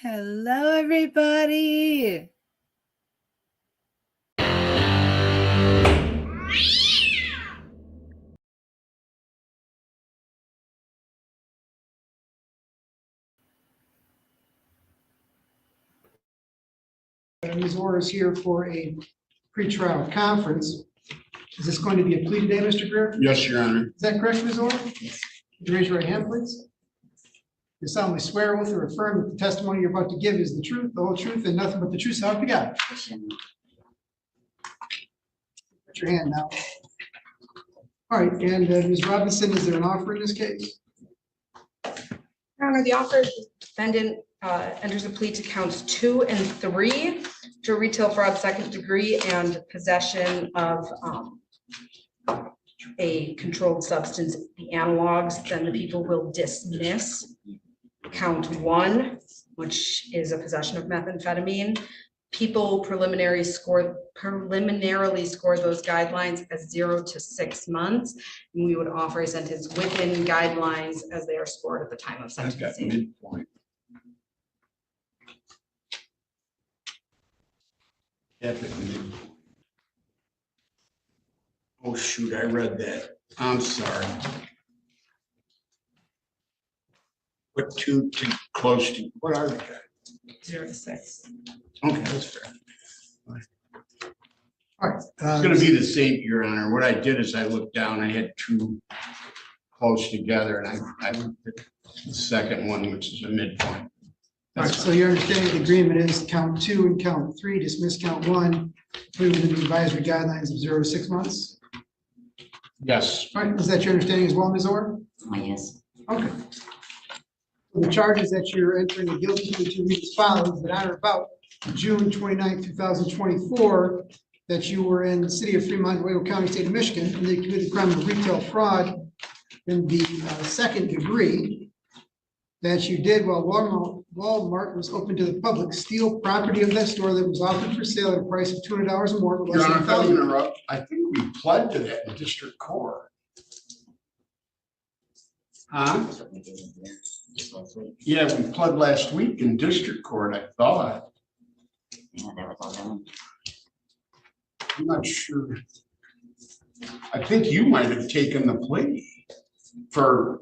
Hello, everybody. Ms. Orr is here for a pretrial conference. Is this going to be a plea today, Mr. Greer? Yes, Your Honor. Is that correct, Ms. Orr? Yes. Would you raise your right hand, please? You solemnly swear, oath, or affirm that the testimony you're about to give is the truth, the whole truth, and nothing but the truth, so help you God. Put your hand down. All right, and Ms. Robinson, is there an offer in this case? Your Honor, the offer is the defendant enters a plea to counts 2 and 3 to retail fraud second degree and possession of a controlled substance, the analogs. Then the people will dismiss count 1, which is a possession of methamphetamine. People preliminarily score those guidelines as 0 to 6 months. And we would offer a sentence within guidelines as they are scored at the time of sentencing. Midpoint. Oh, shoot, I read that. I'm sorry. What too close to, what are they? 0 to 6. Okay, that's fair. All right. It's gonna be the same, Your Honor. What I did is I looked down, I had 2 close together, and I looked at the second one, which is a midpoint. All right, so your understanding of the agreement is count 2 and count 3, dismiss count 1, plea within the advisory guidelines of 0 to 6 months. Yes, All right, is that your understanding as well, Ms. Orr? Yes. Okay. The charges that you're entering a guilty plea to read as follows: that on or about June 29th, 2024, that you were in the city of Fremont, Oswego County, state of Michigan, and they committed the crime of retail fraud in the second degree, that you did while Walmart was open to the public, steal property of that store that was offered for sale at a price of $200 or more. But Your less Honor, than if I $1,000. interrupt, I think we pled to that in district court. Huh? Yeah, we pled last week in district court, I thought. Yeah, that was all done. I'm not sure. I think you might have taken the plea for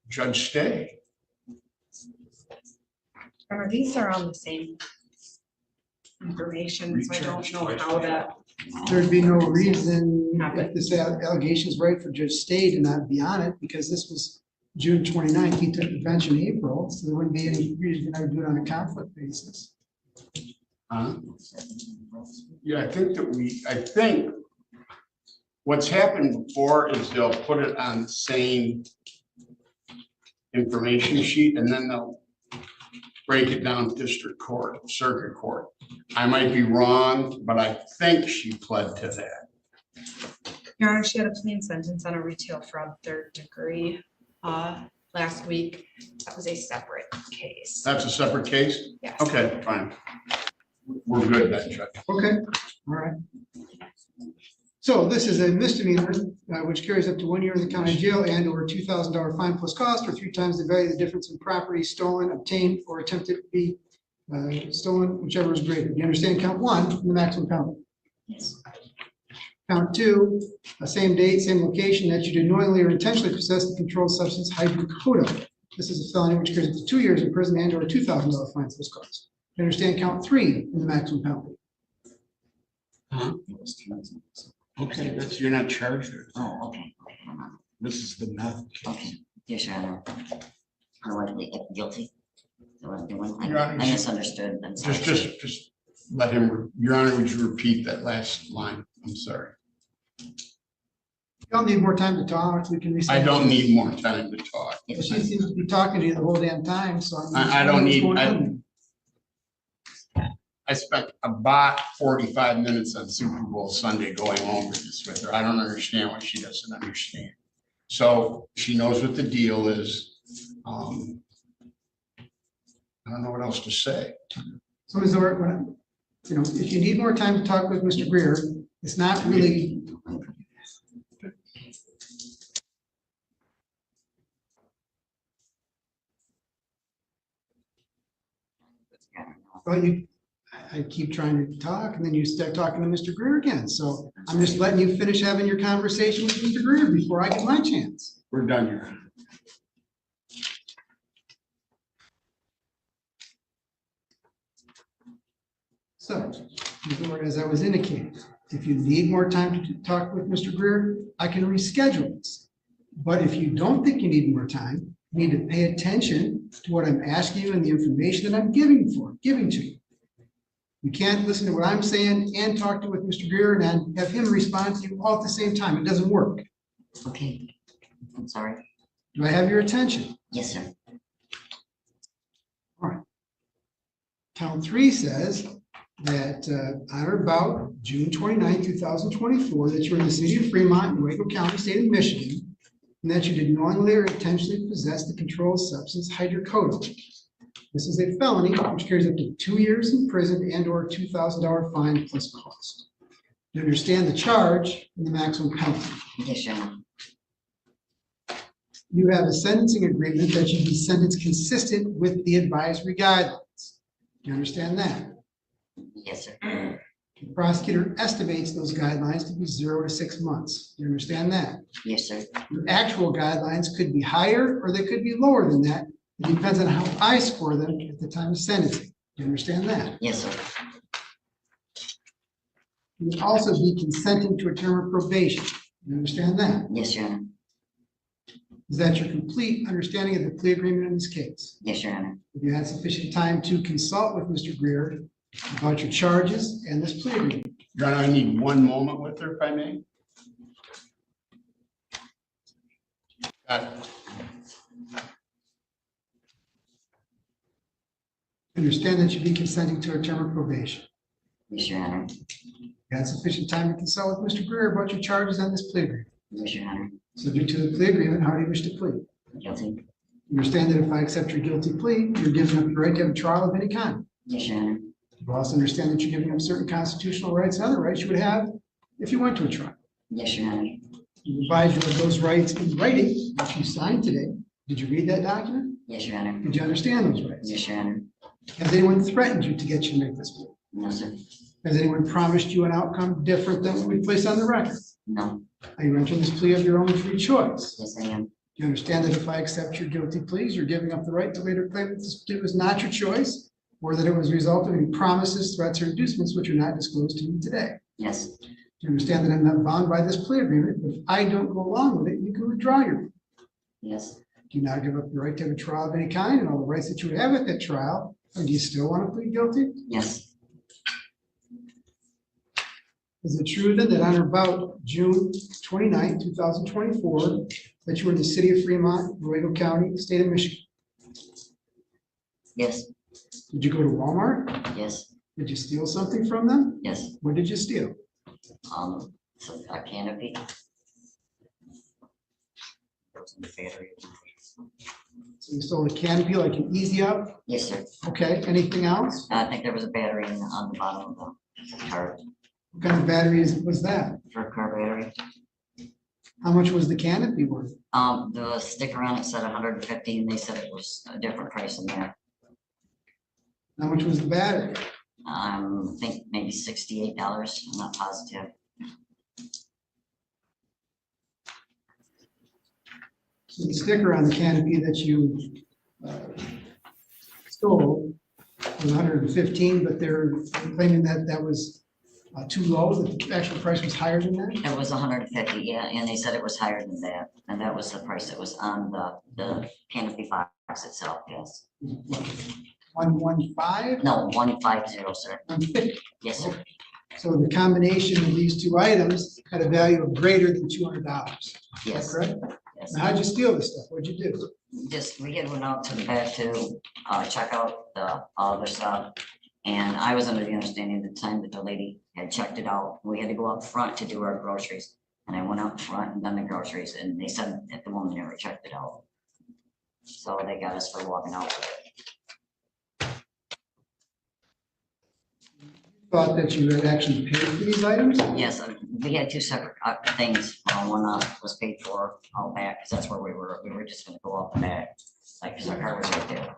Judge Stay. These are on the same information, so I don't know how that. There'd be no reason, if this allegation is right, for Judge Stay to not be on it, because this was June 29th. He took the bench in April, so there wouldn't be any reason to do it on a conflict basis. Yeah, I think what's happened before is they'll put it on the same information sheet, and then they'll break it down to district court, circuit court. I might be wrong, but I think she pled to that. Your Honor, she had a clean sentence on a retail fraud third degree last week. That was a separate case. That's a separate case? Yes. Okay, fine. We're good then, Judge. Okay, all right. So this is a misdemeanor, which carries up to 1 year in the county jail and or $2,000 fine plus cost, or 3 times the value of the difference in property stolen, obtained, or attempted to be stolen, whichever is greater. You understand count 1 in the maximum penalty? Yes. Count 2, same date, same location, that you did knowingly or intentionally possess the controlled substance hydrocodone. This is a felony which carries up to 2 years in prison and or $2,000 fine plus cost. You understand count 3 in the maximum penalty? Huh? Okay, that's, you're not charged. Oh, okay. This is the meth Okay. case. Yes, Your Honor. I want to plead guilty. I Your Honor, misunderstood. I'm sorry. Just let him, Your Honor, would you repeat that last line? I'm sorry. You don't need more time to talk. We can reset. I don't need more time to talk. She seems to be talking to you the whole damn time, so. I don't need, What's going on? I spent about 45 minutes on Super Bowl Sunday going over this with her. I don't understand why she doesn't understand. So she knows what the deal is. I don't know what else to say. So Ms. Orr, if you need more time to talk with Mr. Greer, it's not really. But I keep trying to talk and then you start talking to Mr. Greer again. So I'm just letting you finish having your conversation with Mr. Greer before I get my chance. We're done here. So, as I was indicating, if you need more time to talk with Mr. Greer, I can reschedule this. But if you don't think you need more time, you need to pay attention to what I'm asking you and the information that I'm giving to you. You can't listen to what I'm saying and talk to with Mr. Greer and then have him respond to you all at the same time. It doesn't work. Okay, I'm sorry. Do I have your attention? Yes, sir. All right. Count 3 says that on or about June 29, 2024, that you're in the city of Fremont, Nuevo County, state of Michigan, and that you did knowingly or intentionally possess the controlled substance hydrocodone. This is a felony which carries up to 2 years in prison and or $2,000 fine plus cost. You understand the charge and the maximum penalty. Yes, sir. You have a sentencing agreement that you be sentenced consistent with the advisory guidelines. Do you understand that? Yes, sir. The prosecutor estimates those guidelines to be 0 to 6 months. Do you understand that? Yes, sir. Your actual guidelines could be higher or they could be lower than that. It depends on how I score them at the time of sentencing. Do you understand that? Yes, sir. You would also be consenting to a term of probation. Do you understand that? Yes, Your Honor. Is that your complete understanding of the plea agreement in this case? Yes, Your Honor. Have you had sufficient time to consult with Mr. Greer about your charges and this plea agreement? Your Honor, I need one moment with her, if I may. Got it. Understand that you'd be consenting to a term of probation. Yes, Your Honor. You had sufficient time to consult with Mr. Greer about your charges and this plea agreement. Yes, Your Honor. So due to the plea agreement, how do you wish to plead? Guilty. Understand that if I accept your guilty plea, you're giving up your right to have a trial of any kind. Yes, Your Honor. You also understand that you're giving up certain constitutional rights and other rights you would have if you went to a trial. Yes, Your Honor. You provide you with those rights in writing, which you signed today. Did you read that document? Yes, Your Honor. Did you understand those rights? Yes, Your Honor. Has anyone threatened you to get you to make this plea? No, sir. Has anyone promised you an outcome different than what we place on the record? No. Are you entering this plea of your own free choice? Yes, I am. Do you understand that if I accept your guilty pleas, you're giving up the right to later claim that this plea was not your choice, or that it was a result of any promises, threats, or inducements which are not disclosed to me today? Yes. Do you understand that I'm not bound by this plea agreement, but if I don't go along with it, you can withdraw your plea? Yes. Do you now give up your right to have a trial of any kind and all the rights that you would have at that trial? And do you still want to plead guilty? Yes. Is it true then that on or about June 29, 2024, that you were in the city of Fremont, Nuevo County, state of Michigan? Yes. Did you go to Walmart? Yes. Did you steal something from them? Yes. What did you steal? So a canopy. The battery. So you stole a canopy like an easy up? Yes, sir. Okay, anything else? I think there was a battery on the bottom of the car, What kind of batteries was that? for a car battery. How much was the canopy worth? The sticker on it said 150, and they said it was a different price than that. How much was the battery? I think maybe $68. I'm not positive. So the sticker on the canopy that you stole was 115, but they're claiming that that was too low, that the actual price was higher than that? It was 150, yeah, and they said it was higher than that, and that was the price that was on the canopy box itself, yes. 115? No, 150, sir. 150. Yes, sir. So the combination of these two items had a value of greater than $200. Is that Yes, correct? yes. Now, how'd you steal this stuff? What'd you do? Just, we had went out to the back to check out the other stuff. And I was under the understanding at the time that the lady had checked it out. We had to go out front to do our groceries. And I went out front and done the groceries, and they said that the woman never checked it out. So they got us for walking out with it. Thought that you had actually paid for these items? Yes, we had two separate things. One was paid for out back, because that's where we were. We were just gonna go out the back, like, because our car was right there.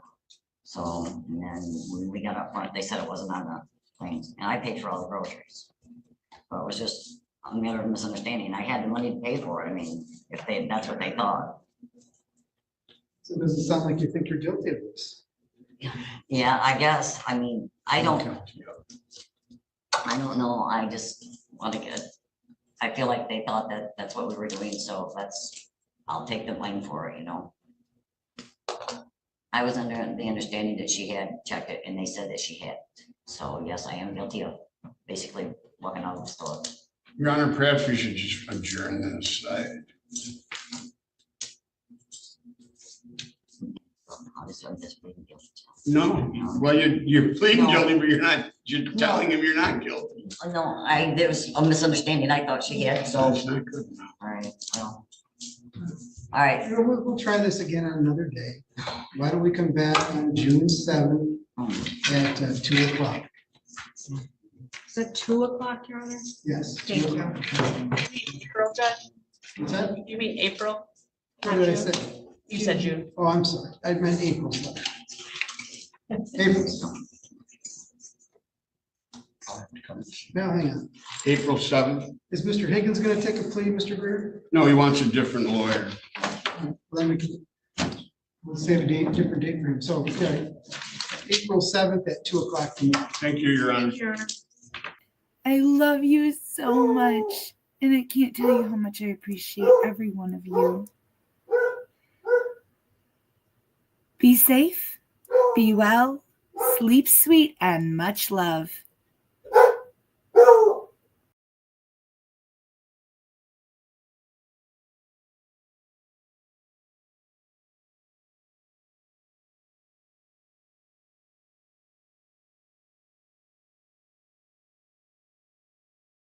So, and then when we got up front, they said it wasn't on the claims, and I paid for all the groceries. But it was just a matter of misunderstanding. I had the money to pay for it. I mean, if that's what they thought. So it doesn't sound like you think you're guilty of this. Yeah, I guess. I mean, I don't know. I just want to I feel like they thought that that's what we were doing, so I'll take the blame for it, you know. I was under the understanding that she had checked it and they said that she had. So yes, I am guilty of basically walking out of the store. Your Honor, perhaps we should just adjourn this. Obviously, I'm just pleading guilty. No, well, you're pleading No. guilty, but you're telling him you're not guilty. No, there was a misunderstanding. I thought she had, so. That's not good enough. All right, well. All right, You know, we'll try this again on another day. Why don't we come back on June 7th at 2 o'clock? Is it 2 o'clock, Your Honor? Yes. Thank 2 you. o'clock. April, Judge? What's that? You mean April? What did I say? You said June. Oh, I'm sorry. I meant April. April. Now, hang on. April 7th? Is Mr. Higgins going to take a plea, Mr. Greer? No, he wants a different lawyer. Then we'll save a date, different date for him. So, yeah, April 7th at 2 o'clock. Thank you, Your Honor. Your Honor. I love you so much, and I can't tell you how much I appreciate every one of you. Be safe, be well, sleep sweet, and much love.